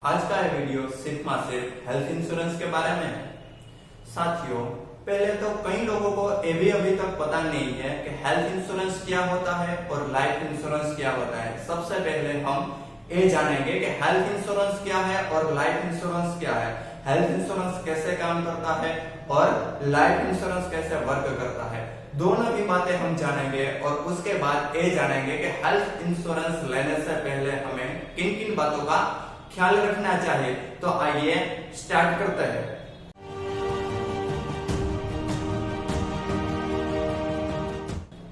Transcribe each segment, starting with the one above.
आज का ये वीडियो सिर्फ हेल्थ इंश्योरेंस के बारे में है। साथियों, पहले तो कई लोगों को ये भी अभी तक पता नहीं है कि हेल्थ इंश्योरेंस क्या होता है और लाइफ इंश्योरेंस क्या होता है। सबसे पहले हम ये जानेंगे कि हेल्थ इंश्योरेंस क्या है और लाइफ इंश्योरेंस क्या है, हेल्थ इंश्योरेंस कैसे काम करता है और लाइफ इंश्योरेंस कैसे वर्क करता है। दोनों की बातें हम जानेंगे और उसके बाद ये जानेंगे कि हेल्थ इंश्योरेंस लेने से पहले हमें किन किन बातों का ख्याल रखना चाहिए। तो आइए स्टार्ट करते हैं।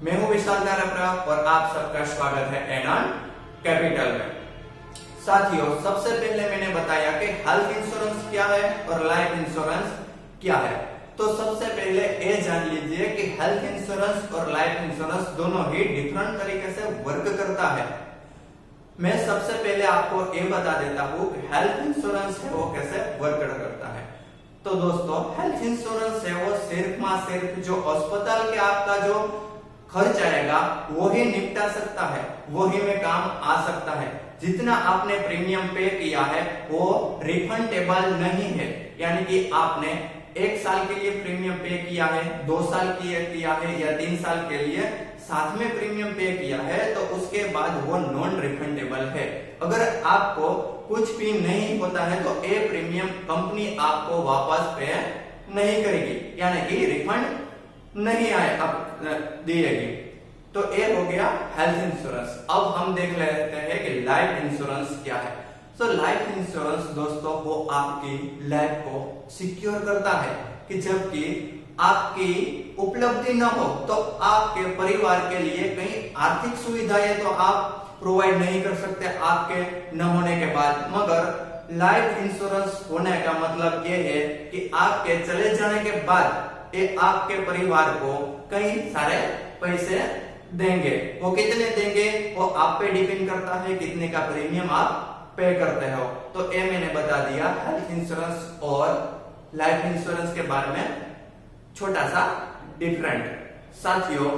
मैं हूं विशाल दाराप्रा और आप सबका स्वागत है एनॉन कैपिटल में। साथियों, सबसे पहले मैंने बताया कि हेल्थ इंश्योरेंस क्या है और लाइफ इंश्योरेंस क्या है। तो सबसे पहले ये जान लीजिए कि हेल्थ इंश्योरेंस और लाइफ इंश्योरेंस दोनों ही डिफरेंट तरीके से वर्क करता है। मैं सबसे पहले आपको ये बता देता हूँ कि हेल्थ इंश्योरेंस है वो कैसे वर्क करता है। तो दोस्तों, हेल्थ इंश्योरेंस है वो सिर्फ जो अस्पताल के आपका जो खर्च आएगा वो ही निपटा सकता है, वो ही में काम आ सकता है। जितना आपने प्रीमियम पे किया है वो रिफंडेबल नहीं है, यानी कि आपने 1 साल के लिए प्रीमियम पे किया है, 2 साल के लिए किया है या 3 साल के लिए साथ में प्रीमियम पे किया है तो उसके बाद वो नॉन रिफंडेबल है। अगर आपको कुछ भी नहीं होता है तो ये प्रीमियम कंपनी आपको वापस पे नहीं करेगी, यानी कि रिफंड नहीं आए अब दिएगी। तो ये हो गया हेल्थ इंश्योरेंस। अब हम देख लेते हैं कि लाइफ इंश्योरेंस क्या है। तो लाइफ इंश्योरेंस दोस्तों वो आपकी लाइफ को सिक्योर करता है कि जबकि आपकी उपलब्धि न हो तो आपके परिवार के लिए कई आर्थिक सुविधाएं तो आप प्रोवाइड नहीं कर सकते आपके न होने के बाद, मगर लाइफ इंश्योरेंस होने का मतलब ये है कि आपके चले जाने के बाद ये आपके परिवार को कई सारे पैसे देंगे। वो कितने देंगे वो आप पे डिपेंड करता है कितने का प्रीमियम आप पे करते हो। तो ये मैंने बता दिया हेल्थ इंश्योरेंस और लाइफ इंश्योरेंस के बारे में छोटा सा डिफरेंट। साथियों,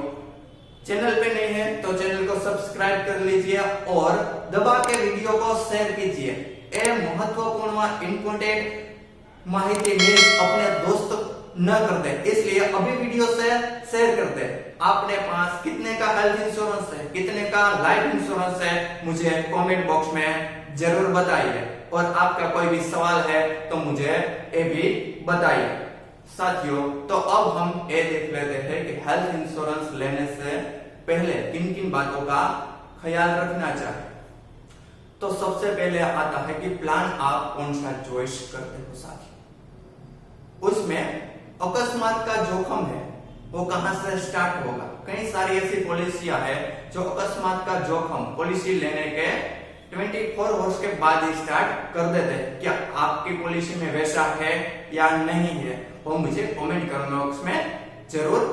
चैनल पे नहीं है तो चैनल को सब्सक्राइब कर लीजिए और दबा के वीडियो को शेयर कीजिए। ये महत्वपूर्ण व इंपोर्टेंट माहिती मिस अपने दोस्त न कर दे, इसलिए अभी वीडियो से शेयर कर दे। आपने पास कितने का हेल्थ इंश्योरेंस है, कितने का लाइफ इंश्योरेंस है, मुझे कमेंट बॉक्स में जरूर बताइए। और आपका कोई भी सवाल है तो मुझे ये भी बताइए। साथियों, तो अब हम ये देख लेते हैं कि हेल्थ इंश्योरेंस लेने से पहले किन किन बातों का ख्याल रखना चाहिए। तो सबसे पहले आता है कि प्लान आप कौन सा चॉइस करते हो। साथियों, उसमें अकस्मात का जोखिम है वो कहां से स्टार्ट होगा। कई सारी ऐसी पॉलिसियां है जो अकस्मात का जोखिम पॉलिसी लेने के 24 आवर्स के बाद ही स्टार्ट कर देते हैं। क्या आपकी पॉलिसी में वैसा है या नहीं है वो मुझे कमेंट कमेंट बॉक्स में जरूर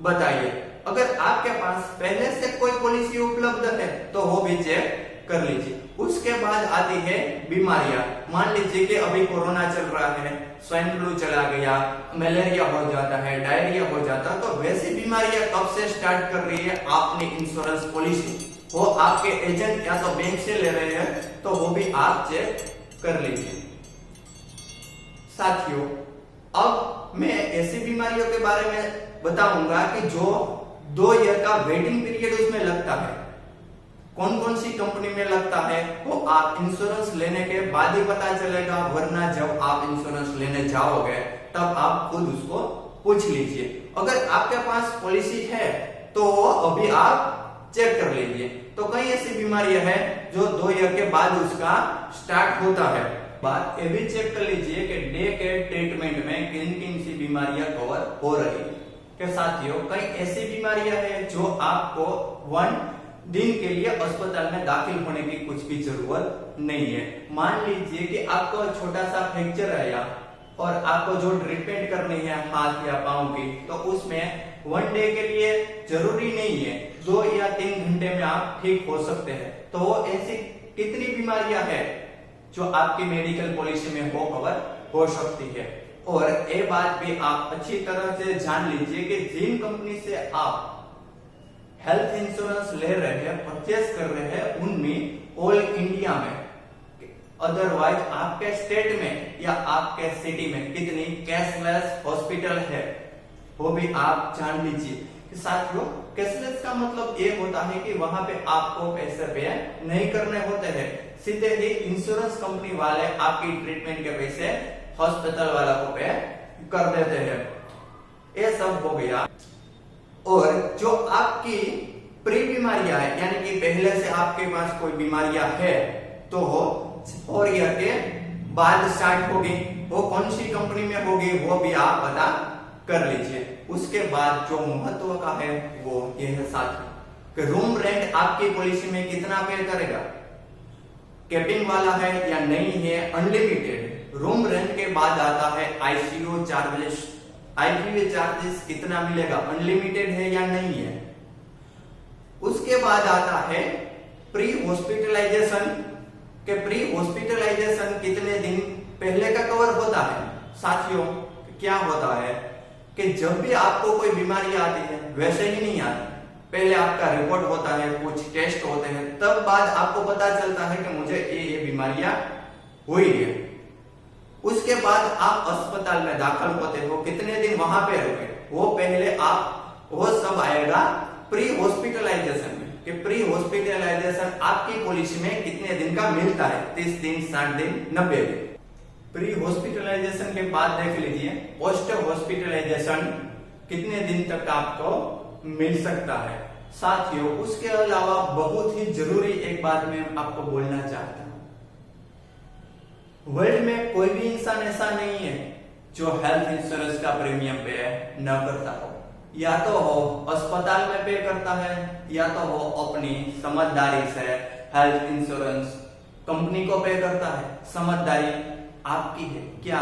बताइए। अगर आपके पास पहले से कोई पॉलिसी उपलब्ध है तो वो भी चेक कर लीजिए। उसके बाद आती है बीमारियां। मान लीजिए कि अभी कोरोना चल रहा है, स्वाइन फ्लू चला गया, मलेरिया हो जाता है, डायरिया हो जाता है, तो वैसी बीमारियां कब से स्टार्ट कर रही है आपने इंश्योरेंस पॉलिसी, वो आपके एजेंट या तो बैंक से ले रहे हैं तो वो भी आप चेक कर लीजिए। साथियों, अब मैं ऐसी बीमारियों के बारे में बताऊंगा कि जो 2 ईयर का वेटिंग पीरियड उसमें लगता है। कौन कौन सी कंपनी में लगता है वो आप इंश्योरेंस लेने के बाद ही पता चलेगा, वरना जब आप इंश्योरेंस लेने जाओगे तब आप खुद उसको पूछ लीजिए। अगर आपके पास पॉलिसी है तो अभी आप चेक कर लीजिए। तो कई ऐसी बीमारियां हैं जो 2 ईयर के बाद उसका स्टार्ट होता है। बात ये भी चेक कर लीजिए कि डे केयर ट्रीटमेंट में किन किन सी बीमारियां कवर हो रही है। के साथियों, कई ऐसी बीमारियां हैं जो आपको 1 दिन के लिए अस्पताल में दाखिल होने की कुछ भी जरूरत नहीं है। मान लीजिए कि आपको छोटा सा फ्रैक्चर आया और आपको जो ट्रीटमेंट करनी है हाथ या पांव की, तो उसमें 1 डे के लिए जरूरी नहीं है, 2 या 3 घंटे में आप ठीक हो सकते हैं। तो वो ऐसी कितनी बीमारियां हैं जो आपकी मेडिकल पॉलिसी में वो कवर हो सकती है। और ये बात भी आप अच्छी तरह से जान लीजिए कि जिन कंपनी से आप हेल्थ इंश्योरेंस ले रहे हैं, परचेस कर रहे हैं, उनमें ऑल इंडिया में अदरवाइज आपके स्टेट में या आपके सिटी में कितनी कैशलेस हॉस्पिटल है वो भी आप जान लीजिए। साथियों, कैशलेस का मतलब ये होता है कि वहां पे आपको पैसे पे नहीं करने होते हैं, सीधे ही इंश्योरेंस कंपनी वाले आपकी ट्रीटमेंट के पैसे हॉस्पिटल वाला को पे कर देते हैं। ये सब हो गया। और जो आपकी प्री बीमारियां है, यानी कि पहले से आपके पास कोई बीमारियां है तो वो 4 ईयर के बाद स्टार्ट होगी, वो कौन सी कंपनी में होगी वो भी आप पता कर लीजिए। उसके बाद जो महत्व का है वो ये है साथियों कि रूम रेंट आपकी पॉलिसी में कितना पे करेगा, कैपिंग वाला है या नहीं है, अनलिमिटेड। रूम रेंट के बाद आता है आईसीयू चार्जेस, आईपीयू चार्जेस कितना मिलेगा, अनलिमिटेड है या नहीं है। उसके बाद आता है प्री हॉस्पिटलाइजेशन के प्री हॉस्पिटलाइजेशन कितने दिन पहले का कवर होता है। साथियों, क्या होता है कि जब भी आपको कोई बीमारी आती है वैसे ही नहीं आती, पहले आपका रिपोर्ट होता है, कुछ टेस्ट होते हैं, तब बाद आपको पता चलता है कि मुझे ये बीमारियां हुई है। उसके बाद आप अस्पताल में दाखिल होते हो, कितने दिन वहां पे रुके वो पहले आप वो सब आएगा प्री हॉस्पिटलाइजेशन में कि प्री हॉस्पिटलाइजेशन आपकी पॉलिसी में कितने दिन का मिलता है, 30 दिन, 60 दिन, 90 दिन। प्री हॉस्पिटलाइजेशन के बाद देख लीजिए पोस्ट हॉस्पिटलाइजेशन कितने दिन तक आपको मिल सकता है। साथियों, उसके अलावा बहुत ही जरूरी एक बात मैं आपको बोलना चाहता हूं, वर्ल्ड में कोई भी इंसान ऐसा नहीं है जो हेल्थ इंश्योरेंस का प्रीमियम पे न करता हो। या तो वो अस्पताल में पे करता है या तो वो अपनी समझदारी से हेल्थ इंश्योरेंस कंपनी को पे करता है। समझदारी आपकी है, क्या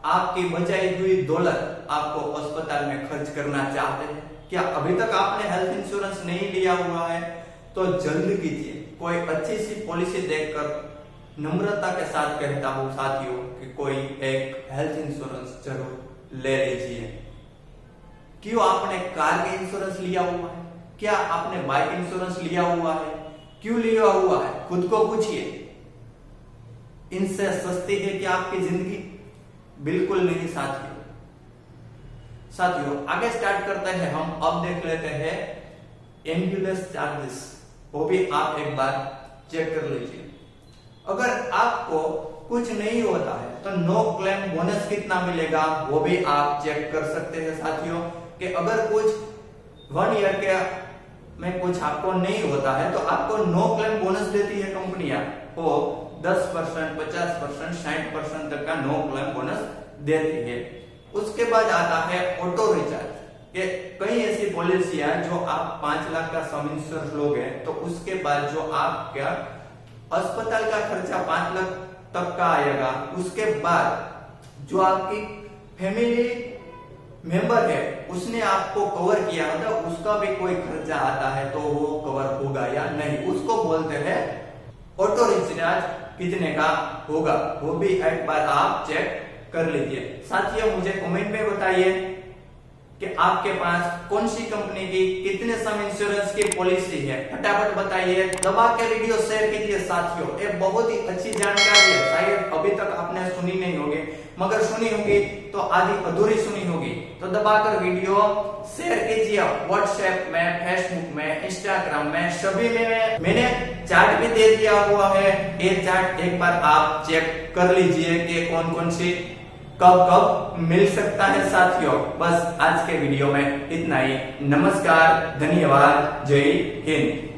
आपकी बचाई हुई दौलत आपको अस्पताल में खर्च करना चाहते हैं? क्या अभी तक आपने हेल्थ इंश्योरेंस नहीं लिया हुआ है तो जल्द कीजिए। कोई अच्छी सी पॉलिसी देखकर नम्रता के साथ कहता हूं साथियों कि कोई एक हेल्थ इंश्योरेंस जरूर ले लीजिए। क्यों आपने कार के इंश्योरेंस लिया हुआ है, क्या आपने बाइक इंश्योरेंस लिया हुआ है, क्यों लिया हुआ है, खुद को पूछिए। इनसे सस्ती है क्या आपकी जिंदगी? बिल्कुल नहीं साथियों। साथियों, आगे स्टार्ट करते हैं हम। अब देख लेते हैं एम्बुलेंस चार्जेस, वो भी आप एक बार चेक कर लीजिए। अगर आपको कुछ नहीं होता है तो नो क्लेम बोनस कितना मिलेगा वो भी आप चेक कर सकते हैं साथियों। कि अगर कुछ 1 ईयर के में कुछ आपको नहीं होता है तो आपको नो क्लेम बोनस देती है कंपनियां, वो 10%, 50%, 60% तक का नो क्लेम बोनस देती है। उसके बाद आता है ऑटो रिचार्ज। कि कई ऐसी पॉलिसियां जो आप 5 लाख का सम इंश्योरेंस लोगे तो उसके बाद जो आपका अस्पताल का खर्चा 5 लाख तक का आएगा, उसके बाद जो आपकी फैमिली मेंबर है उसने आपको कवर किया था उसका भी कोई खर्चा आता है तो वो कवर होगा या नहीं, उसको बोलते हैं ऑटो रिचार्ज कितने का होगा, वो भी एक बार आप चेक कर लीजिए। साथियों, मुझे कमेंट में बताइए कि आपके पास कौन सी कंपनी की कितने सम इंश्योरेंस की पॉलिसी है, फटाफट बताइए। दबा के वीडियो शेयर कीजिए साथियों, ये बहुत ही अच्छी जानकारी है, शायद अभी तक आपने सुनी नहीं होगी, मगर सुनी होगी तो आधी अधूरी सुनी होगी। तो दबाकर वीडियो शेयर कीजिए। व्हाट्सएप में, फेसबुक में, इंस्टाग्राम में, सभी में मैंने चार्ट भी दे दिया हुआ है। ये चार्ट एक बार आप चेक कर लीजिए कि कौन कौन सी कब कब मिल सकता है साथियों। बस आज के वीडियो में इतना ही। नमस्कार, धन्यवाद, जय हिंद।